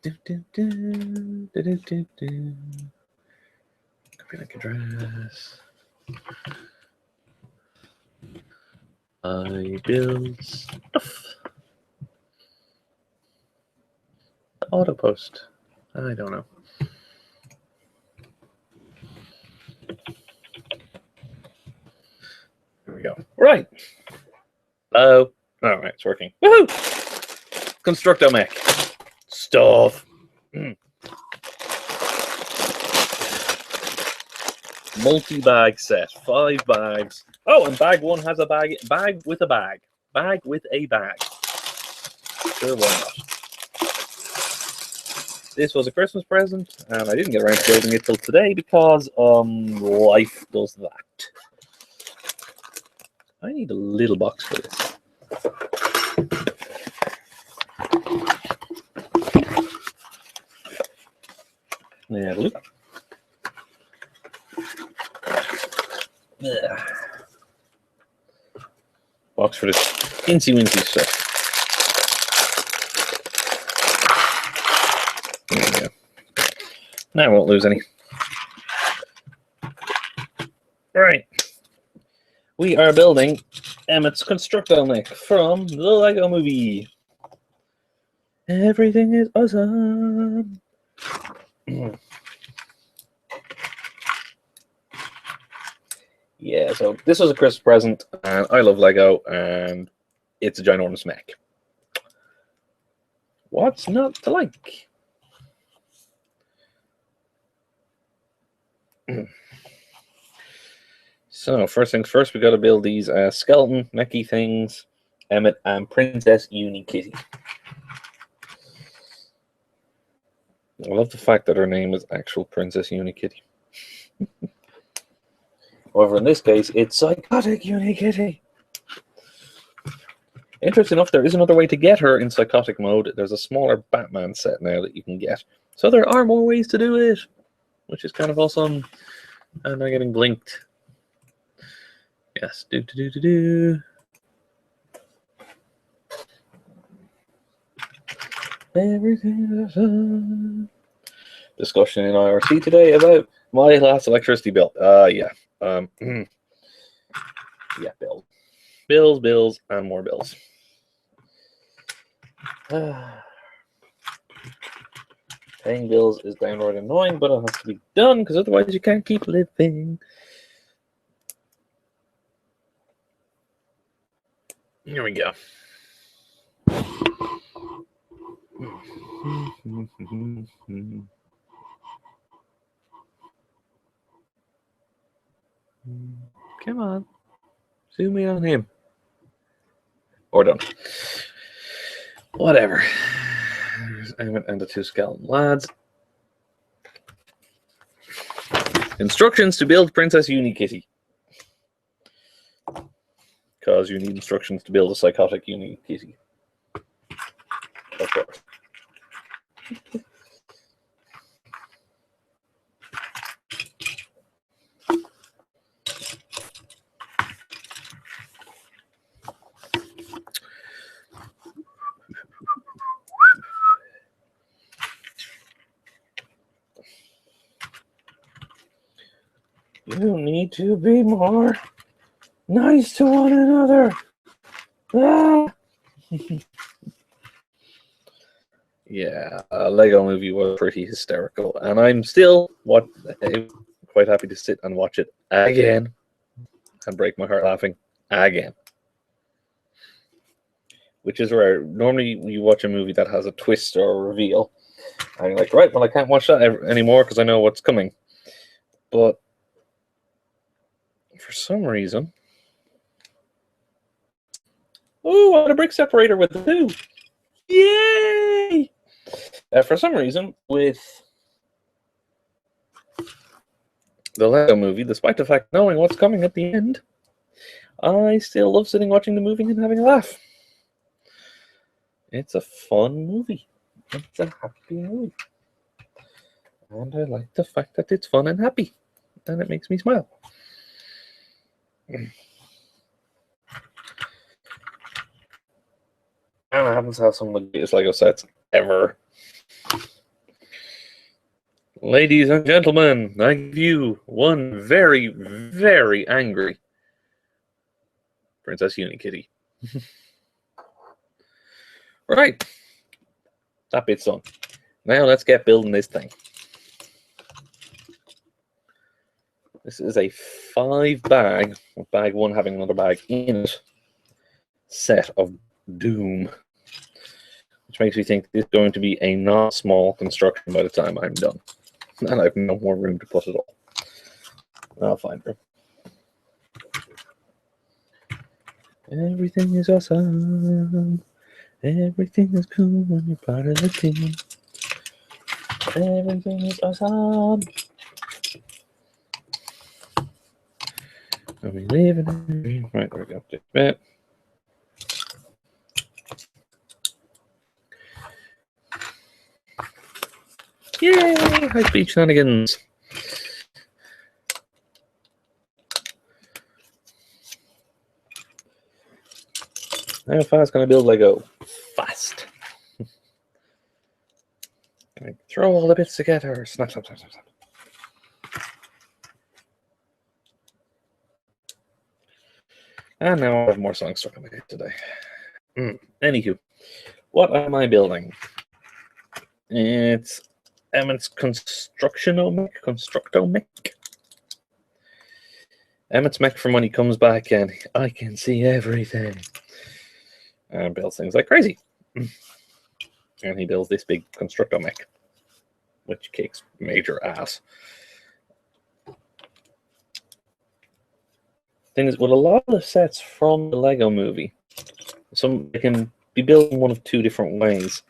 Copy link address. I build stuff. Auto post. I don't know. There we go. Right. Hello. All right, it's working. Woohoo! Construct-o-mech. Stuff. Multi-bag set. 5 bags. Oh, and bag 1 has a bag. Bag with a bag. Bag with a bag. Sure, why not? This was a Christmas present, and I didn't get around to building it till today because life does that. I need a little box for this. Yeah, look. Box for this incy-wincy stuff. There we go. Now I won't lose any. Right. We are building Emmet's Construct-o-mech from the Lego Movie. Everything is awesome. Yeah, so this was a Christmas present, and I love Lego, and it's a ginormous mech. What's not to like? So, first things first, we got to build these skeleton mechy things, Emmet and Princess Uni Kitty. I love the fact that her name is actual Princess Uni Kitty. However, in this case, it's Psychotic Uni Kitty. Interesting enough, there is another way to get her in psychotic mode. There's a smaller Batman set now that you can get. So there are more ways to do it, which is kind of awesome. And I'm getting blinked. Yes, do. Everything is awesome. Discussion in IRC today about my last electricity bill. Yeah. Yeah, bills, and more bills. Paying bills is downright annoying, but it has to be done because otherwise you can't keep living. Here we go. Come on. Zoom in on him. Or done. Whatever. There's Emmet and the 2 skeleton lads. Instructions to build Princess Uni Kitty. Because you need instructions to build a psychotic Uni Kitty. Of course. You need to be more nice to one another. Ah! Yeah, Lego Movie was pretty hysterical, and I'm still quite happy to sit and watch it again and break my heart laughing again. Which is rare. Normally, you watch a movie that has a twist or a reveal, and you're like, right, well, I can't watch that anymore because I know what's coming. But for some reason, oh, I had a brick separator with the 2. Yay! For some reason, with the Lego Movie, despite the fact knowing what's coming at the end, I still love sitting watching the movie and having a laugh. It's a fun movie. It's a happy movie. And I like the fact that it's fun and happy. And it makes me smile. And I happen to have some of the greatest Lego sets ever. Ladies and gentlemen, I give you one very, very angry Princess Unikitty. Right, that bit's done. Now let's get building this thing. This is a 5-bag, with bag 1 having another bag in it, set of doom. Which makes me think this is going to be a not small construction by the time I'm done. And I have no more room to put it all. I'll find room. Everything is awesome. Everything is cool when you're part of the team. Everything is awesome. And we live in a dream. Right, there we go. Bit. Yay! High-speed shenanigans. How fast can I build Lego? Fast. Throw all the bits together. Snap, snap, snap, snap, snap. And now I have more songs stuck in my head today. Anywho, what am I building? It's Emmet's Construct-o-mech. Emmet's mech from when he comes back and I can see everything. And builds things like crazy. And he builds this big Construct-o-mech, which kicks major ass. Thing is, with a lot of the sets from the Lego movie, they can be built in one of 2 different ways.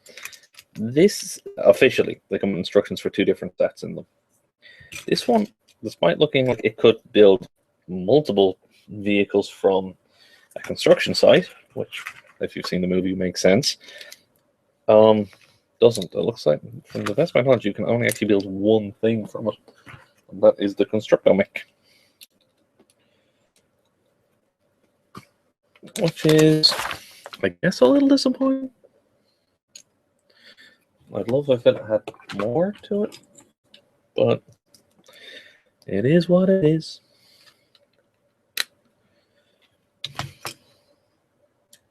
This, officially, they come with instructions for 2 different sets in them. This one, despite looking like it could build multiple vehicles from a construction site, which, if you've seen the movie, makes sense, doesn't. It looks like, from the best of my knowledge, you can only actually build one thing from it. And that is the Construct-o-mech. Which is, I guess, a little disappointing. I'd love if it had more to it, but it is what it is.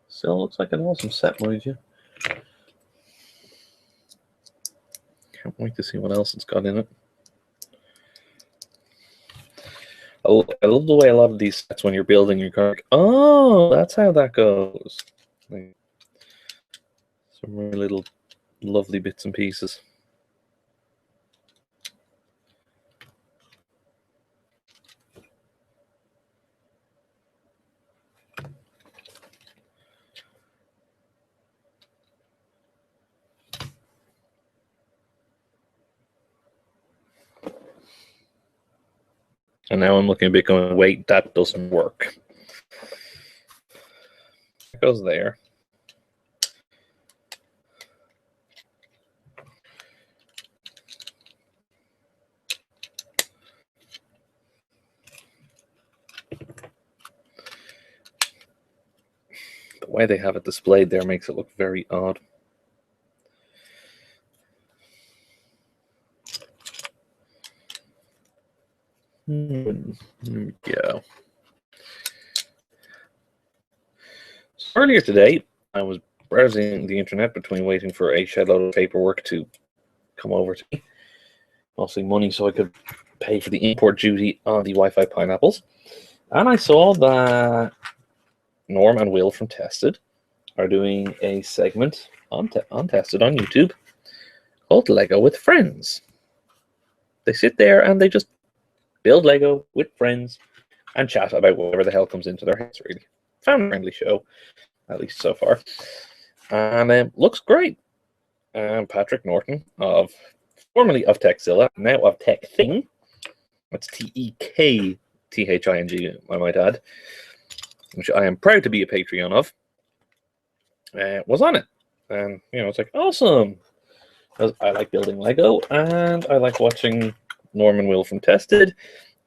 Still looks like an awesome set, mind you. Can't wait to see what else it's got in it. I love the way a lot of these sets, when you're building, you're kind of like, oh, that's how that goes. Like, some really little lovely bits and pieces. And now I'm looking a bit going, wait, that doesn't work. It goes there. The way they have it displayed there makes it look very odd. There we go. So earlier today, I was browsing the internet between waiting for a shed load of paperwork to come over to me, mostly money so I could pay for the import duty on the Wi-Fi pineapples. And I saw that Norm and Will from Tested are doing a segment on Tested on YouTube called Lego with Friends. They sit there and they just build Lego with friends and chat about whatever the hell comes into their heads, really. Family-friendly show, at least so far. And looks great. Patrick Norton, formerly of Techzilla, now of Tech Thing, that's TEKTHING, I might add, which I am proud to be a Patreon of, was on it. And, it's like, awesome. Because I like building Lego, and I like watching Norman Will from Tested,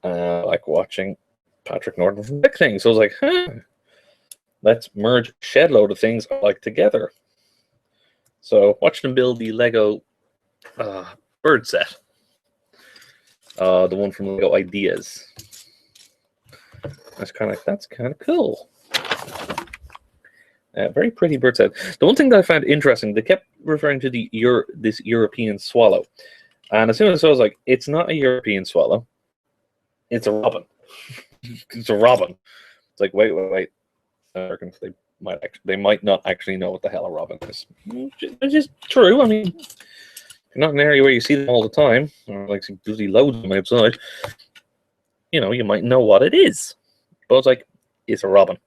I like watching Patrick Norton from Tech Thing. So I was like, let's merge a shed load of things I like together. So watch them build the Lego bird set. The one from Lego Ideas. That's kind of cool. Very pretty bird's head. The one thing that I found interesting, they kept referring to this European swallow. And as soon as I was like, it's not a European swallow. It's a robin. It's a robin. It's like, wait. Americans, they might not actually know what the hell a robin is. Which is true. I mean, you're not in an area where you see them all the time, or like see bloody loads of them outside. You know, you might know what it is. But it's like, it's a robin.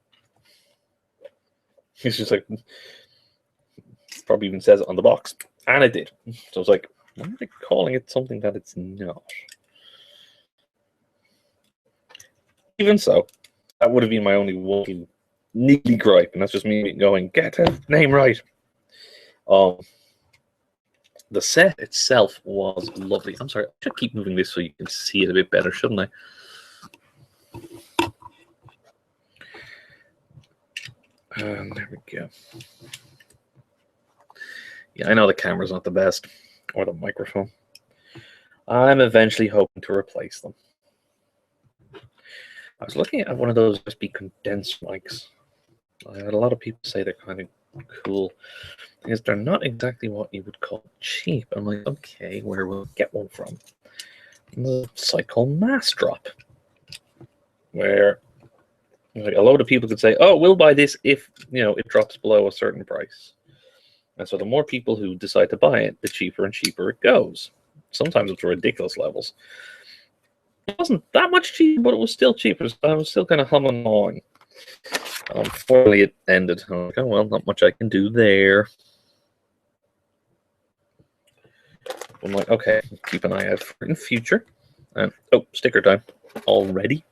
It's just like, probably even says it on the box. And it did. So it's like, why are they calling it something that it's not? Even so, that would have been my only one neatly gripe, and that's just me going, get the name right. The set itself was lovely. I'm sorry, I should keep moving this so you can see it a bit better, shouldn't I? And there we go. Yeah, I know the camera's not the best, or the microphone. I'm eventually hoping to replace them. I was looking at one of those USB condenser mics. I had a lot of people say they're kind of cool. Because they're not exactly what you would call cheap. I'm like, okay, where will I get one from? The site called Mass Drop, where like a load of people could say, "Oh, we'll buy this if it drops below a certain price." And so the more people who decide to buy it, the cheaper and cheaper it goes. Sometimes it's ridiculous levels. It wasn't that much cheaper, but it was still cheaper. I was still kind of humming on. Unfortunately, it ended. I'm like, oh well, not much I can do there. I'm like, okay, keep an eye out for it in future. And oh, sticker time already.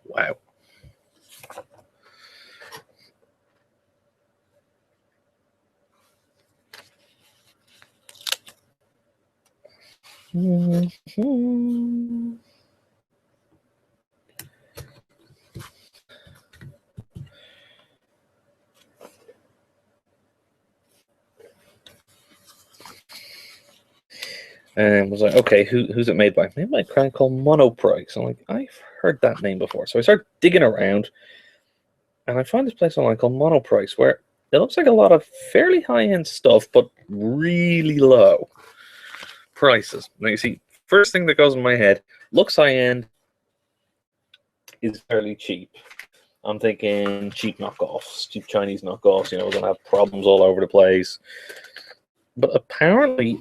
Wow. And was like, okay, who's it made by? Made by a brand called Monoprice. I'm like, I've heard that name before. So I started digging around, and I found this place online called Monoprice, where it looks like a lot of fairly high-end stuff, but really low prices. Now you see, first thing that goes in my head, looks high-end, is fairly cheap. I'm thinking cheap knockoffs, cheap Chinese knockoffs. We're gonna have problems all over the place. But apparently,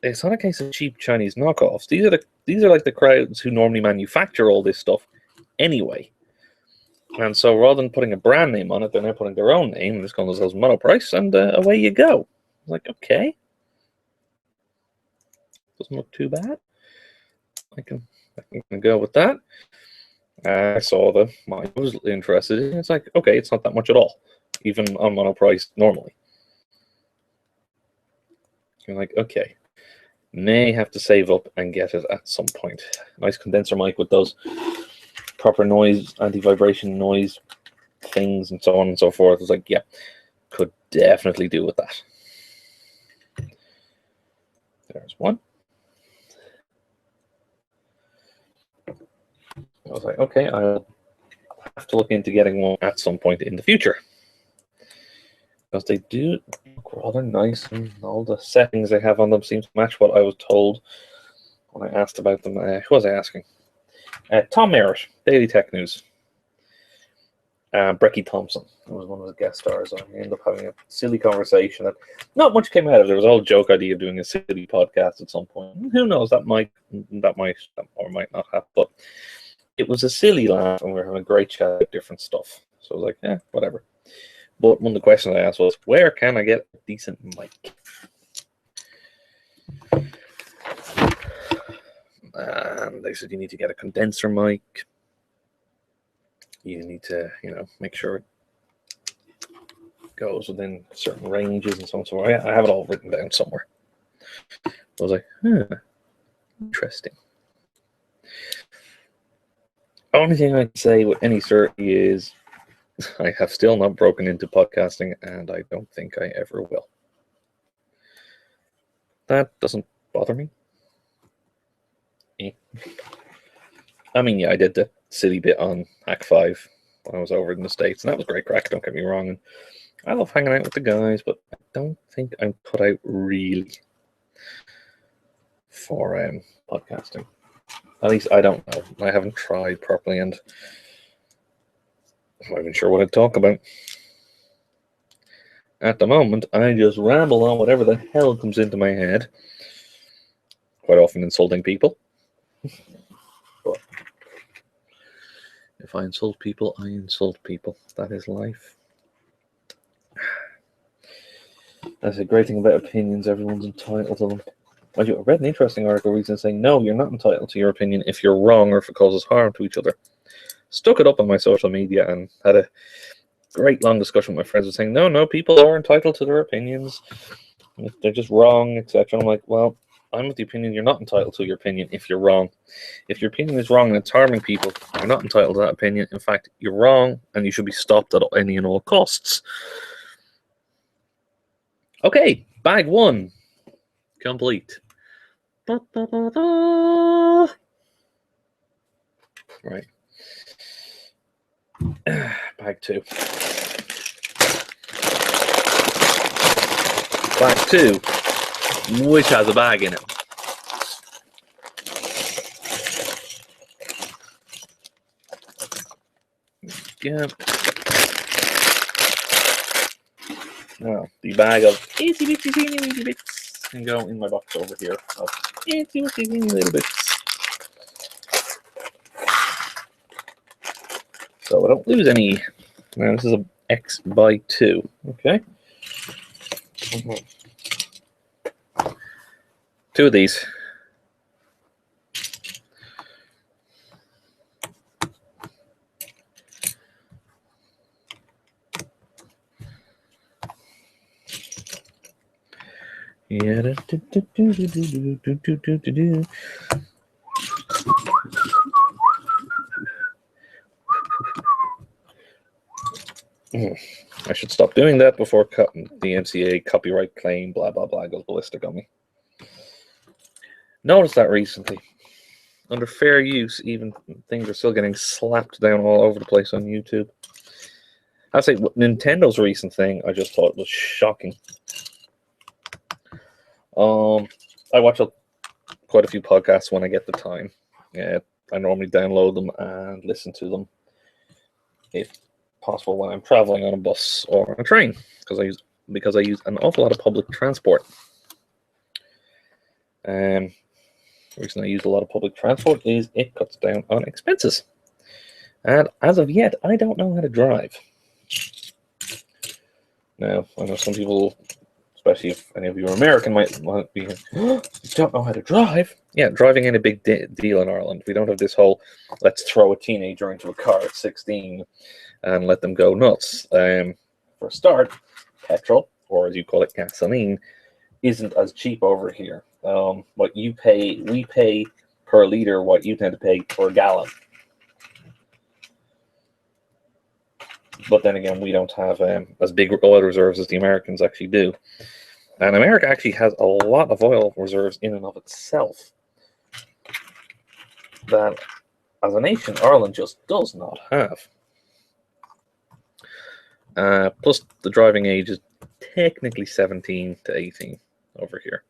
it's not a case of cheap Chinese knockoffs. These are like the crowds who normally manufacture all this stuff anyway. And so rather than putting a brand name on it, they're now putting their own name and just calling themselves Monoprice, and away you go. I'm like, okay, doesn't look too bad. I can go with that. I saw the mic I was interested in. It's like, okay, it's not that much at all, even on Monoprice normally. You're like, okay, may have to save up and get it at some point. Nice condenser mic with those proper noise, anti-vibration noise things and so on and so forth. It's like, yeah, could definitely do with that. There's one. I was like, okay, I'll have to look into getting one at some point in the future. Because they do look rather nice, and all the settings they have on them seem to match what I was told when I asked about them. Who was I asking? Tom Merritt, Daily Tech News. Brecky Thompson was one of the guest stars. I ended up having a silly conversation, and not much came out of it. There was a whole joke idea of doing a silly podcast at some point. Who knows? That might or might not happen. But it was a silly laugh, and we were having a great chat about different stuff. So I was like, whatever. But one of the questions I asked was, where can I get a decent mic? And they said you need to get a condenser mic. You need to, make sure it goes within certain ranges and so on. So I have it all written down somewhere. I was like, interesting. Only thing I can say with any certainty is I have still not broken into podcasting, and I don't think I ever will. That doesn't bother me. Eh. I mean, yeah, I did the silly bit on Hack 5 when I was over in the States, and that was great crack, don't get me wrong. And I love hanging out with the guys, but I don't think I'm cut out really for podcasting. At least I don't know. I haven't tried properly, and I'm not even sure what I'd talk about. At the moment, I just ramble on whatever the hell comes into my head, quite often insulting people. But if I insult people, I insult people. That is life. That's a great thing about opinions. Everyone's entitled to them. I read an interesting article recently saying, no, you're not entitled to your opinion if you're wrong or if it causes harm to each other. Stuck it up on my social media and had a great long discussion with my friends saying, no, people are entitled to their opinions. They're just wrong, etc. I'm like, well, I'm with the opinion you're not entitled to your opinion if you're wrong. If your opinion is wrong and it's harming people, you're not entitled to that opinion. In fact, you're wrong and you should be stopped at any and all costs. Okay, bag 1 complete. Da, da, da, da. Right. Bag 2. Bag 2, which has a bag in it. Yeah. Now, the bag of itsy bitsy teeny weeny bits can go in my box over here of itsy bitsy teeny little bits. So I don't lose any. Now, this is a X by 2. Okay. 2 of these. Yeah. I should stop doing that before the MCA copyright claim, blah, blah, blah, goes ballistic on me. Noticed that recently. Under fair use, even things are still getting slapped down all over the place on YouTube. I'd say Nintendo's recent thing, I just thought was shocking. I watch quite a few podcasts when I get the time. I normally download them and listen to them, if possible, when I'm traveling on a bus or on a train, because I use an awful lot of public transport. The reason I use a lot of public transport is it cuts down on expenses. And as of yet, I don't know how to drive. Now, I know some people, especially if any of you are American, might be, you don't know how to drive. Yeah, driving ain't a big deal in Ireland. We don't have this whole, let's throw a teenager into a car at 16 and let them go nuts. For a start, petrol, or as you call it, gasoline, isn't as cheap over here. What we pay per liter what you tend to pay per gallon. But then again, we don't have as big oil reserves as the Americans actually do. And America actually has a lot of oil reserves in and of itself that, as a nation, Ireland just does not have. Plus, the driving age is technically 17 to 18 over here.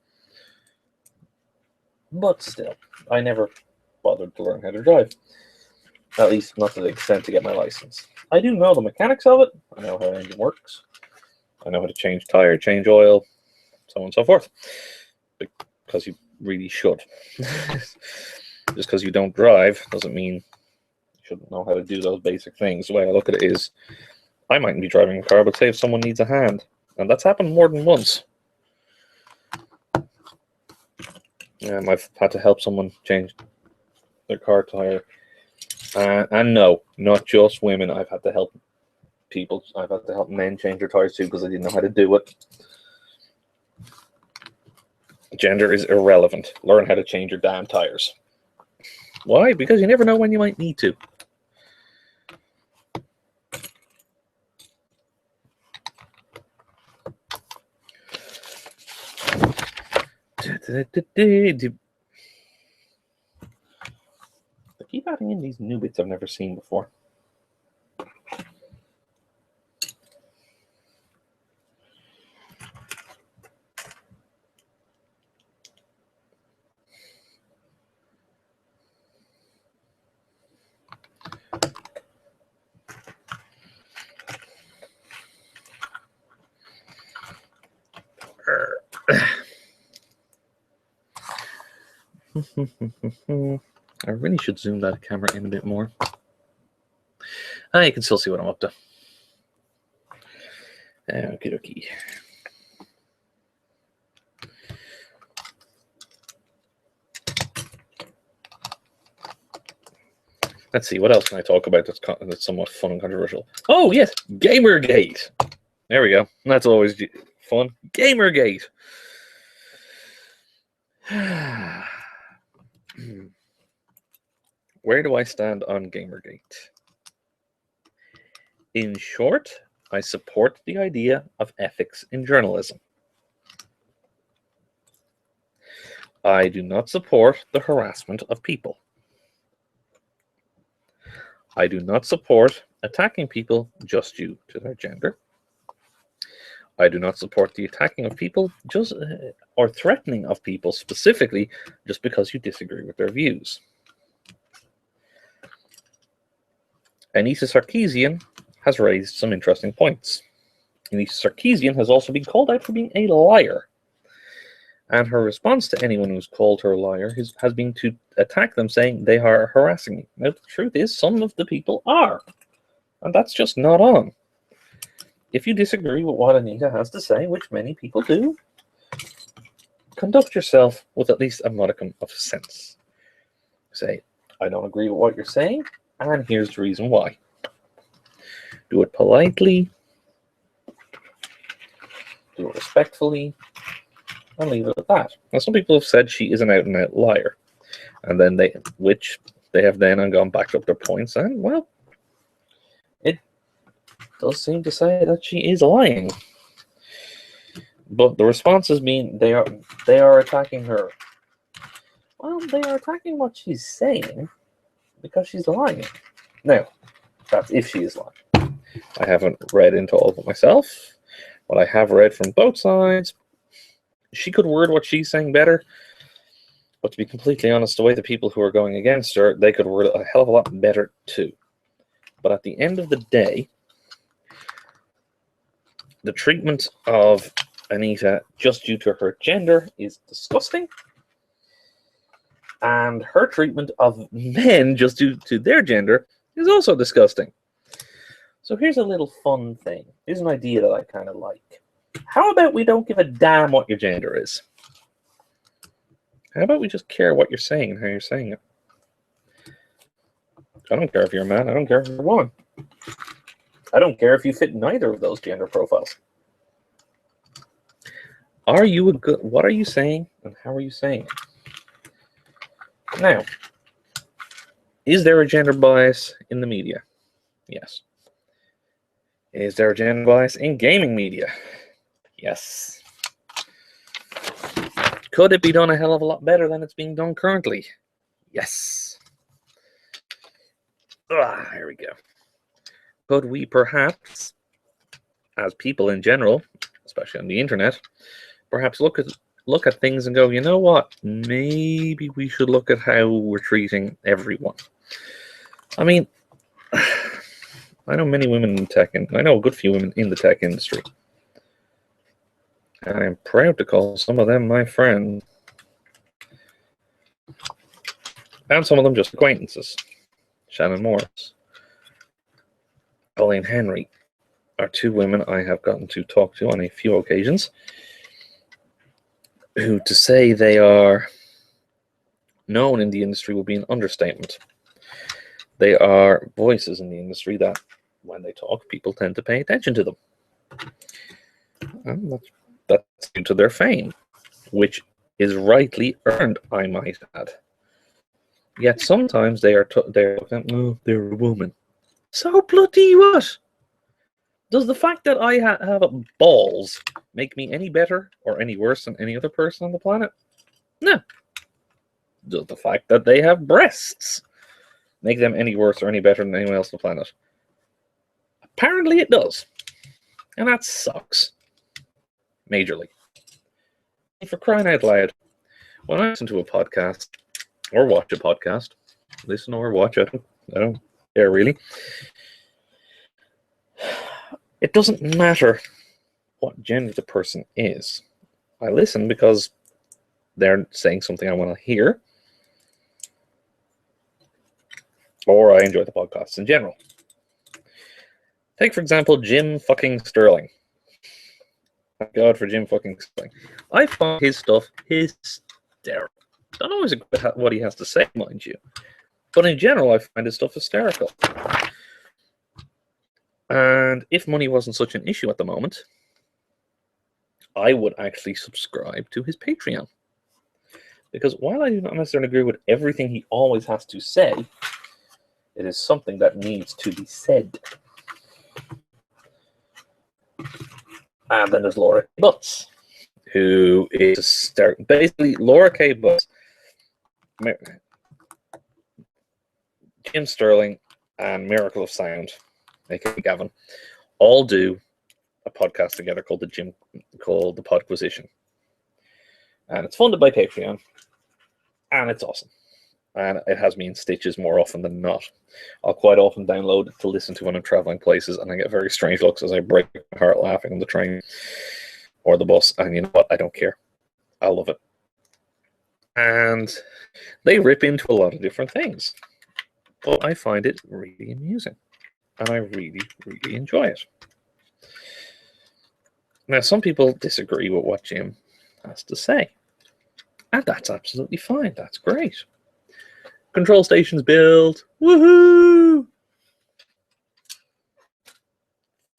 But still, I never bothered to learn how to drive. At least not to the extent to get my license. I do know the mechanics of it. I know how an engine works. I know how to change tire, change oil, so on and so forth. Because you really should. Just because you don't drive doesn't mean you shouldn't know how to do those basic things. The way I look at it is, I mightn't be driving a car, but say if someone needs a hand. And that's happened more than once. I've had to help someone change their car tire. And no, not just women. I've had to help people. I've had to help men change their tires too because I didn't know how to do it. Gender is irrelevant. Learn how to change your damn tires. Why? Because you never know when you might need to. keep adding in these new bits I've never seen before. I really should zoom that camera in a bit more. You can still see what I'm up to. Okie dokie. Let's see, what else can I talk about that's somewhat fun and controversial? Oh, yes, Gamergate. There we go. That's always fun. Gamergate. Where do I stand on Gamergate? In short, I support the idea of ethics in journalism. I do not support the harassment of people. I do not support attacking people just due to their gender. I do not support the attacking of people or threatening of people specifically just because you disagree with their views. Anita Sarkeesian has raised some interesting points. Anita Sarkeesian has also been called out for being a liar. And her response to anyone who's called her a liar has been to attack them, saying they are harassing me. Now, the truth is, some of the people are. And that's just not on. If you disagree with what Anita has to say, which many people do, conduct yourself with at least a modicum of sense. Say, I don't agree with what you're saying, and here's the reason why. Do it politely, do it respectfully, and leave it at that. Now, some people have said she is an out-and-out liar, and then they have then gone back up their points, and well, it does seem to say that she is lying. But the response has been they are attacking her. Well, they are attacking what she's saying because she's lying. Now, that's if she is lying. I haven't read into all of it myself. What I have read from both sides, she could word what she's saying better. But to be completely honest, the way the people who are going against her, they could word it a hell of a lot better too. But at the end of the day, the treatment of Anita just due to her gender is disgusting. And her treatment of men just due to their gender is also disgusting. So here's a little fun thing. Here's an idea that I kind of like. How about we don't give a damn what your gender is? How about we just care what you're saying and how you're saying it? I don't care if you're a man. I don't care if you're a woman. I don't care if you fit neither of those gender profiles. Are you what are you saying and how are you saying it? Now, is there a gender bias in the media? Yes. Is there a gender bias in gaming media? Yes. Could it be done a hell of a lot better than it's being done currently? Yes. Here we go. Could we perhaps, as people in general, especially on the internet, perhaps look at things and go, you know what? Maybe we should look at how we're treating everyone. I mean, I know many women in tech, and I know a good few women in the tech industry. And I'm proud to call some of them my friends. And some of them just acquaintances. Shannon Morris, Colleen Henry are two women I have gotten to talk to on a few occasions, who to say they are known in the industry would be an understatement. They are voices in the industry that, when they talk, people tend to pay attention to them. And that's due to their fame, which is rightly earned, I might add. Yet sometimes they're oh, they're a woman. So bloody what? Does the fact that I have balls make me any better or any worse than any other person on the planet? No. Does the fact that they have breasts make them any worse or any better than anyone else on the planet? Apparently it does. And that sucks. Majorly. And for crying out loud, when I listen to a podcast, or watch a podcast, listen or watch, I don't care really. It doesn't matter what gender the person is. I listen because they're saying something I want to hear, or I enjoy the podcasts in general. Take, for example, Jim fucking Sterling. Thank God for Jim fucking Sterling. I find his stuff hysterical. Don't always agree with what he has to say, mind you. But in general, I find his stuff hysterical. And if money wasn't such an issue at the moment, I would actually subscribe to his Patreon. Because while I do not necessarily agree with everything he always has to say, it is something that needs to be said. And then there's Laura K. Butts, who is basically Laura K. Butts, Jim Sterling, and Miracle of Sound, aka Gavin, all do a podcast together called the Podquisition. And it's funded by Patreon, and it's awesome. And it has me in stitches more often than not. I'll quite often download it to listen to when I'm traveling places, and I get very strange looks as I break my heart laughing on the train or the bus. And you know what? I don't care. I love it. And they rip into a lot of different things. But I find it really amusing. And I really, really enjoy it. Now, some people disagree with what Jim has to say. And that's absolutely fine. That's great. Control stations built. Woohoo!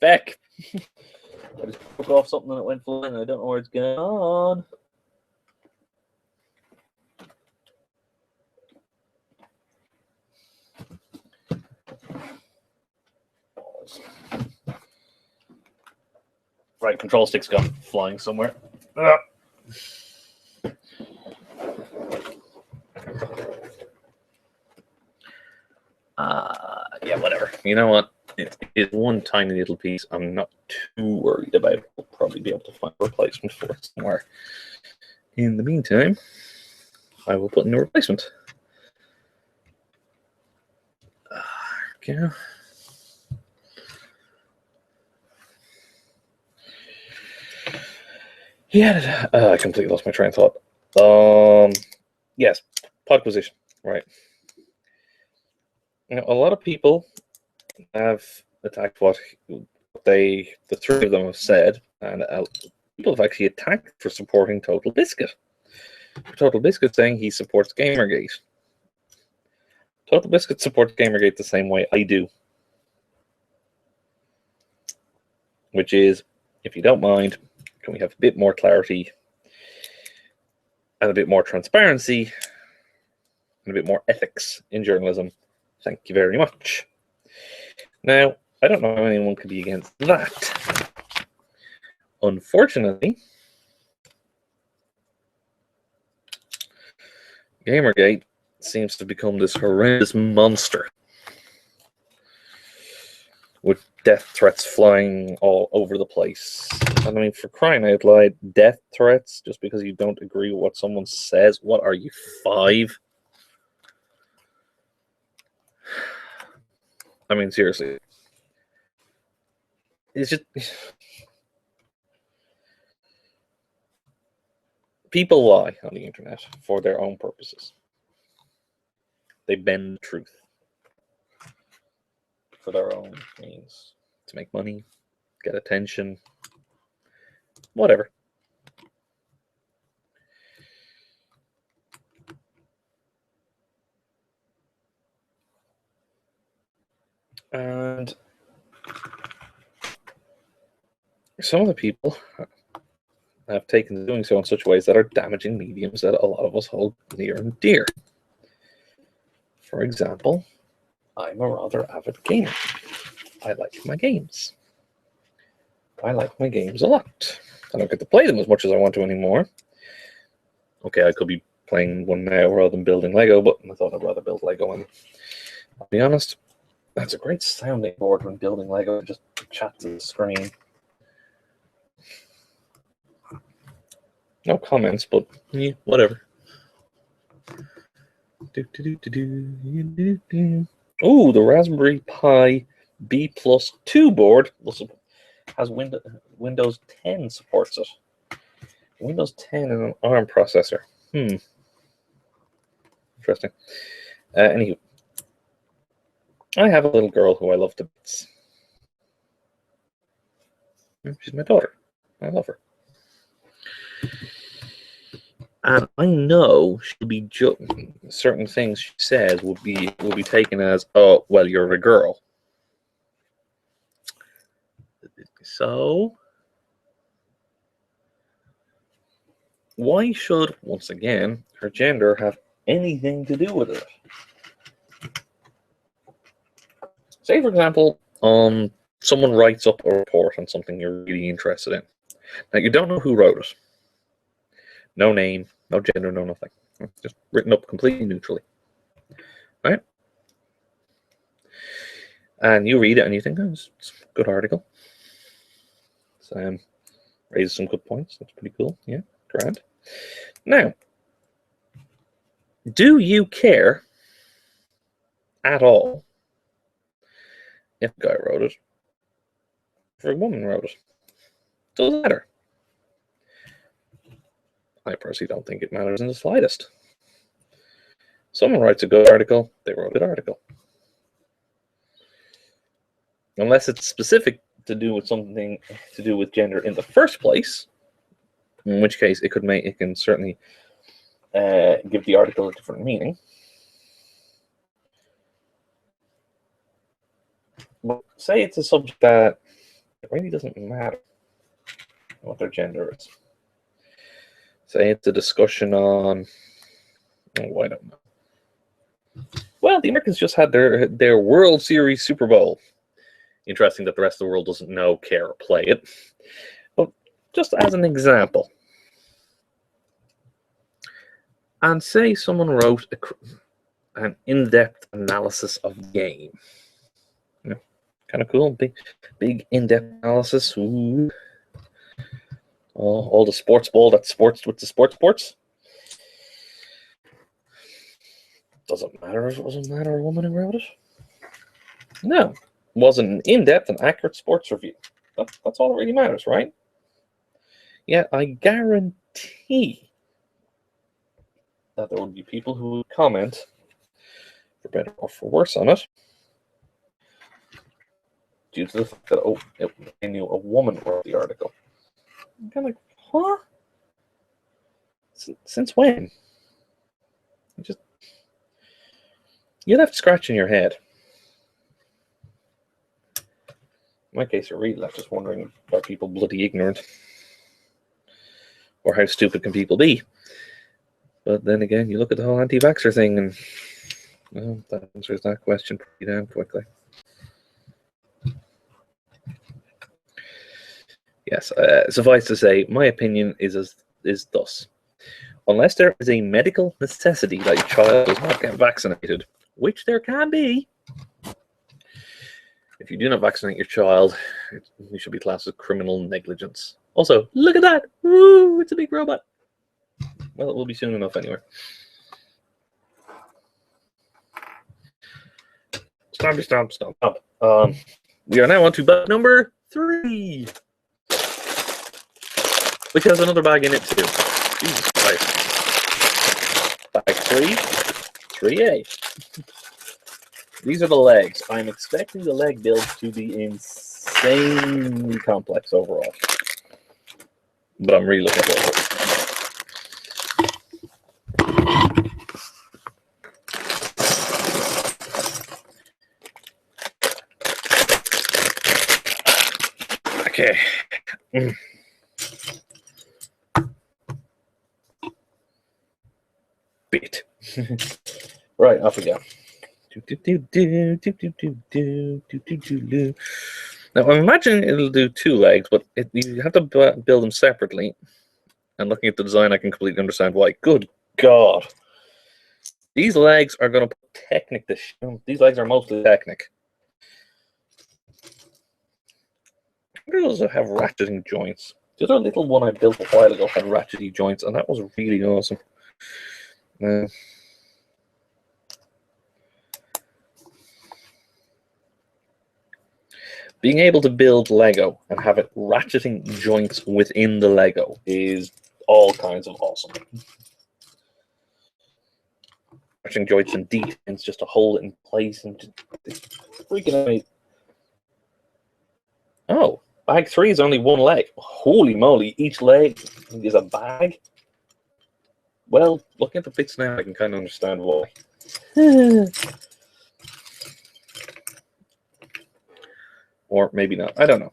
Beck. I just took off something and it went flying and I don't know where it's gone. Right, control stick's gone flying somewhere. Yeah, whatever. You know what? It is one tiny little piece I'm not too worried about. We'll probably be able to find a replacement for it somewhere. In the meantime, I will put in a replacement. Okay. Yeah, I completely lost my train of thought. Yes, Podquisition, right. You know, a lot of people have attacked what the three of them have said, and people have actually attacked for supporting Total Biscuit. Total Biscuit saying he supports Gamergate. Total Biscuit supports Gamergate the same way I do. Which is, if you don't mind, can we have a bit more clarity and a bit more transparency and a bit more ethics in journalism? Thank you very much. Now, I don't know how anyone could be against that. Unfortunately, Gamergate seems to become this horrendous monster with death threats flying all over the place. I mean, for crying out loud, death threats just because you don't agree with what someone says? What are you, 5? I mean, seriously. It's just... People lie on the internet for their own purposes. They bend the truth for their own means. To make money, get attention, whatever. And some of the people have taken to doing so in such ways that are damaging mediums that a lot of us hold near and dear. For example, I'm a rather avid gamer. I like my games. I like my games a lot. I don't get to play them as much as I want to anymore. Okay, I could be playing one now rather than building Lego, but I thought I'd rather build Lego and I'll be honest, that's a great sounding board when building Lego. Just chat to the screen. No comments, but yeah, whatever. Oh, the Raspberry Pi B+2 board has Windows 10 supports it. Windows 10 and an ARM processor. Interesting. Anywho, I have a little girl who I love to bits. She's my daughter. I love her. And I know she'll be certain things she says will be taken as, oh, well, you're a girl. So why should, once again, her gender have anything to do with it? Say, for example, someone writes up a report on something you're really interested in. Now, you don't know who wrote it. No name, no gender, no nothing. It's just written up completely neutrally. Right? And you read it and you think, oh, it's a good article. So, raises some good points. That's pretty cool. Yeah, grand. Now, do you care at all if a guy wrote it or a woman wrote it? Doesn't matter. I personally don't think it matters in the slightest. Someone writes a good article, they wrote a good article. Unless it's specific to do with something to do with gender in the first place, in which case it can certainly give the article a different meaning. But say it's a subject that it really doesn't matter what their gender is. Say it's a discussion on, oh, I don't know. Well, the Americans just had their World Series Super Bowl. Interesting that the rest of the world doesn't know, care, or play it. But just as an example, and say someone wrote an in-depth analysis of the game. You know, kind of cool, big in-depth analysis. Ooh. All the sports ball that's sports with the sports. Doesn't matter if it was a man or a woman who wrote it. No. It wasn't an in-depth and accurate sports review. That's all that really matters, right? Yeah, I guarantee that there would be people who would comment, for better or for worse, on it, due to the fact that they knew a woman wrote the article. I'm kind of like, huh? Since when? You're left scratching your head. In my case, you're really left just wondering, are people bloody ignorant? Or how stupid can people be? But then again, you look at the whole anti-vaxxer thing, and well, that answers that question pretty damn quickly. Yes, suffice to say, my opinion is thus. Unless there is a medical necessity that your child does not get vaccinated, which there can be, if you do not vaccinate your child, you should be classed as criminal negligence. Also, look at that! Woo! It's a big robot. Well, it will be soon enough anyway. Stop. We are now on to bag number 3. Which has another bag in it too. Jesus Christ. Bag 3A. These are the legs. I'm expecting the leg build to be insanely complex overall. But I'm really looking forward to it. Okay. Beat. Right, off we go. Now, I'm imagining it'll do 2 legs, but you have to build them separately. And looking at the design, I can completely understand why. Good God. These legs are going to put Technic to shame. These legs are mostly Technic. They also have ratcheting joints. The other little one I built a while ago had ratchety joints, and that was really awesome. Being able to build Lego and have it ratcheting joints within the Lego is all kinds of awesome. Ratcheting joints and details just to hold it in place and just freaking amazing. Oh, bag 3 is only one leg. Holy moly, each leg is a bag. Well, looking at the bits now, I can kind of understand why. Or maybe not. I don't know.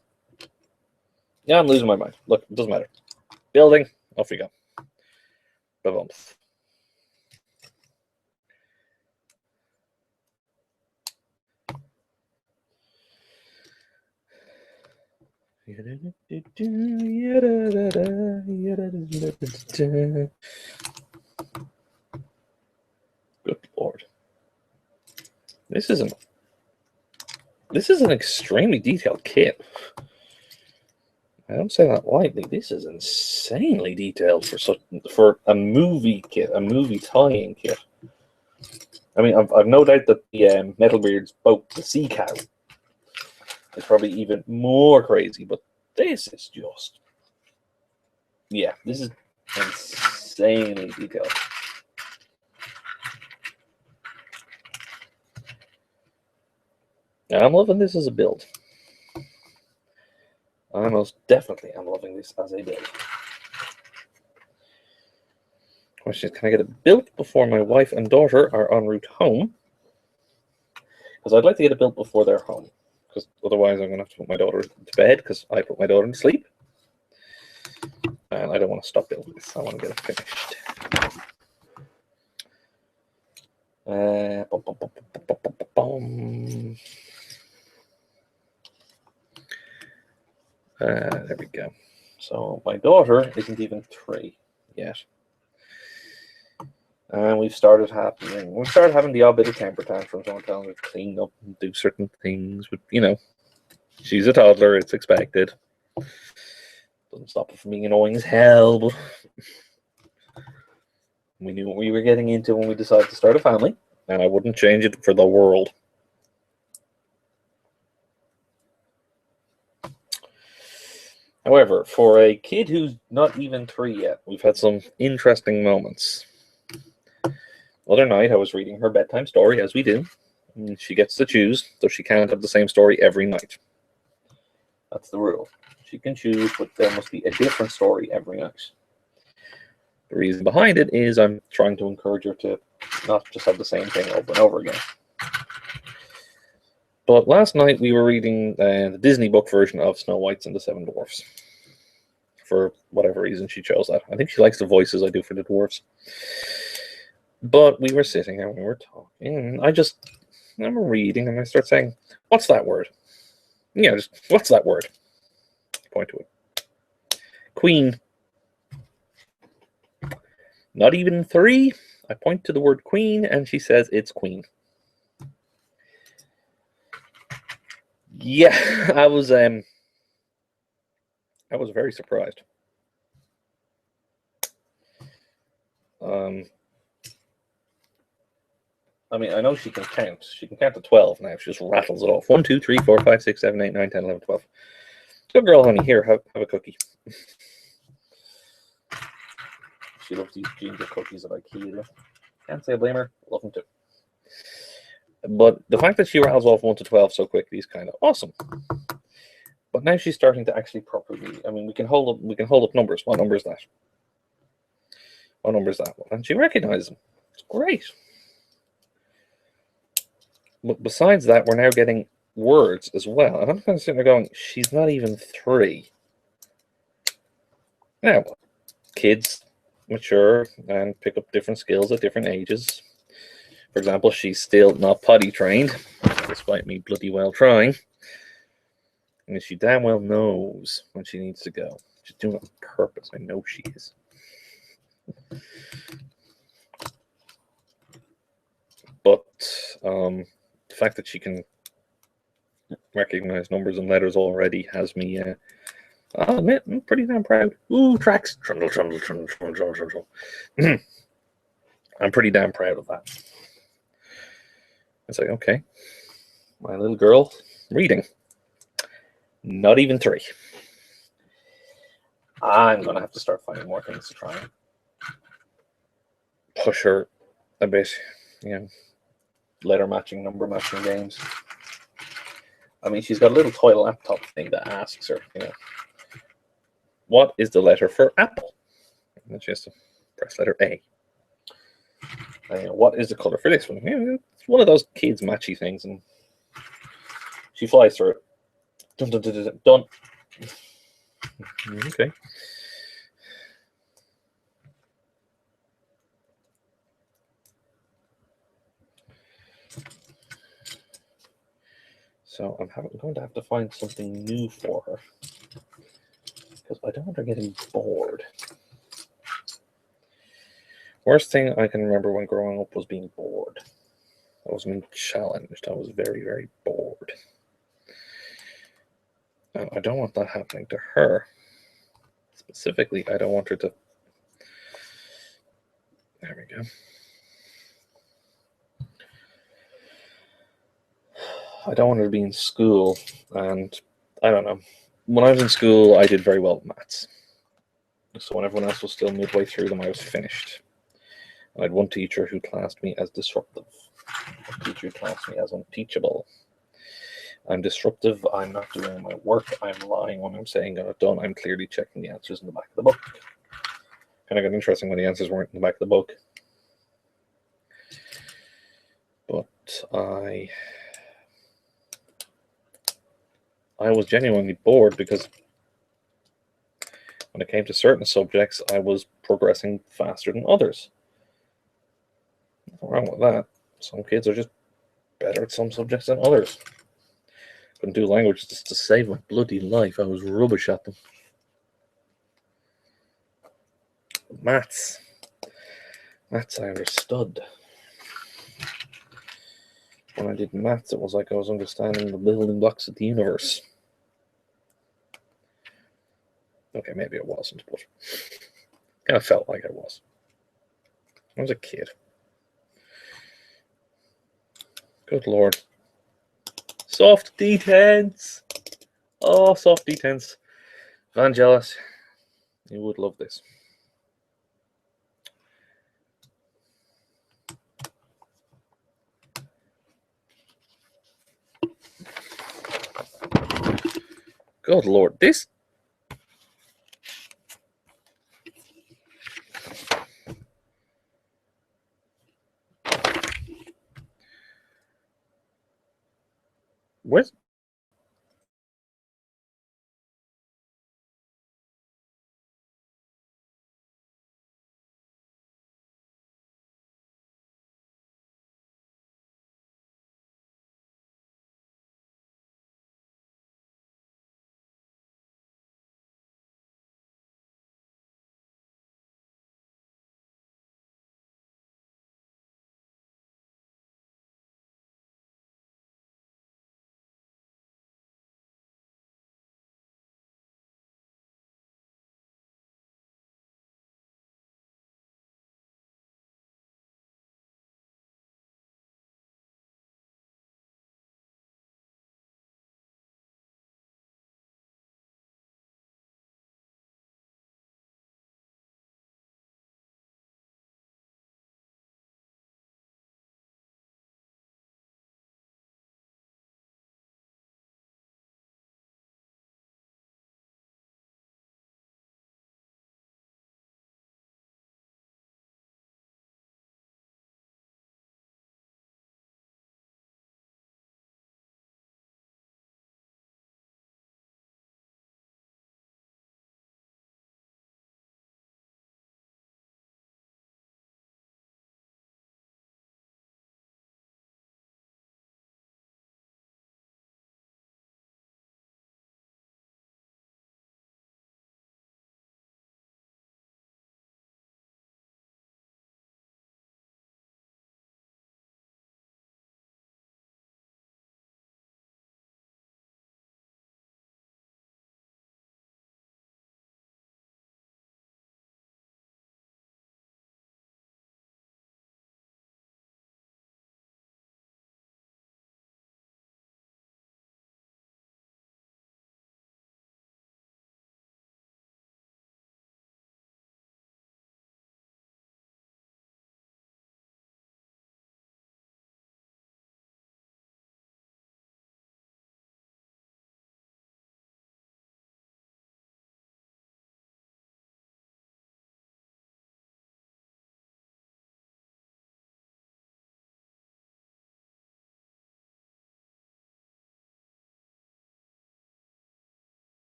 Yeah, I'm losing my mind. Look, it doesn't matter. Building, off we go. Ba-bum. Good Lord. This is an extremely detailed kit. I don't say that lightly. This is insanely detailed for a movie kit, a movie tie-in kit. I mean, I've no doubt that the Metalbeard's boat, the Sea Cow, is probably even more crazy, but this is just, yeah, this is insanely detailed. I'm loving this as a build. I most definitely am loving this as a build. Question is, can I get it built before my wife and daughter are en route home? Because I'd like to get it built before they're home. Because otherwise I'm going to have to put my daughter to bed because I put my daughter to sleep. And I don't want to stop building this. I want to get it finished. There we go. So my daughter isn't even 3 yet. And we've started having the odd bit of temper tantrums. I'm telling her to clean up and do certain things. But, you know, she's a toddler. It's expected. Doesn't stop her from being annoying as hell. But we knew what we were getting into when we decided to start a family. And I wouldn't change it for the world. However, for a kid who's not even 3 yet, we've had some interesting moments. The other night, I was reading her bedtime story, as we do. And she gets to choose, so she can't have the same story every night. That's the rule. She can choose, but there must be a different story every night. The reason behind it is I'm trying to encourage her to not just have the same thing over and over again. But last night we were reading the Disney book version of Snow White and the Seven Dwarfs. For whatever reason she chose that. I think she likes the voices I do for the dwarfs. But we were sitting and we were talking, and I'm reading, and I start saying, "What's that word?" Yeah, just, what's that word? Point to it. Queen. Not even 3. I point to the word queen, and she says it's queen. Yeah, I was very surprised. I mean, I know she can count. She can count to 12 now. She just rattles it off. 1, 2, 3, 4, 5, 6, 7, 8, 9, 10, 11, 12. Good girl, honey. Here, have a cookie. She loves these ginger cookies at IKEA. Can't say I blame her. Love them too. But the fact that she rattles off 1 to 12 so quickly is kind of awesome. But now she's starting to actually properly. I mean, we can hold up numbers. What number is that? What number is that one? And she recognizes them. It's great. But besides that, we're now getting words as well. And I'm kind of sitting there going, she's not even 3. Now, kids mature and pick up different skills at different ages. For example, she's still not potty trained, despite me bloody well trying. And she damn well knows when she needs to go. She's doing it on purpose. I know she is. The fact that she can recognize numbers and letters already has me, I'll admit, I'm pretty damn proud. Ooh, tracks. Trundle, trundle, trundle, trundle, trundle, trundle. I'm pretty damn proud of that. It's like, okay, my little girl reading. Not even 3. I'm going to have to start finding more things to try and push her a bit. Letter matching, number matching games. I mean, she's got a little toy laptop thing that asks her, what is the letter for apple? And she has to press letter A. And, what is the color for this one? It's one of those kids matchy things, and she flies through it. Dun, dun, dun, dun, dun. Okay. So I'm going to have to find something new for her, because I don't want her getting bored. Worst thing I can remember when growing up was being bored. I was being challenged. I was very, very bored. And I don't want that happening to her. Specifically, I don't want her to... There we go. I don't want her to be in school, and I don't know. When I was in school, I did very well at maths. So when everyone else was still midway through them, I was finished. I had one teacher who classed me as disruptive. A teacher who classed me as unteachable. I'm disruptive. I'm not doing my work. I'm lying when I'm saying I'm done. I'm clearly checking the answers in the back of the book. Kind of got interesting when the answers weren't in the back of the book. But I was genuinely bored because when it came to certain subjects, I was progressing faster than others. Nothing wrong with that. Some kids are just better at some subjects than others. Couldn't do language just to save my bloody life. I was rubbish at them. Maths. Maths I understood. When I did maths, it was like I was understanding the building blocks of the universe. Okay, maybe it wasn't, but kind of felt like I was. I was a kid. Good Lord. Soft D10s. Oh, soft D10s. Vangelis, you would love this. Good Lord, this... Where's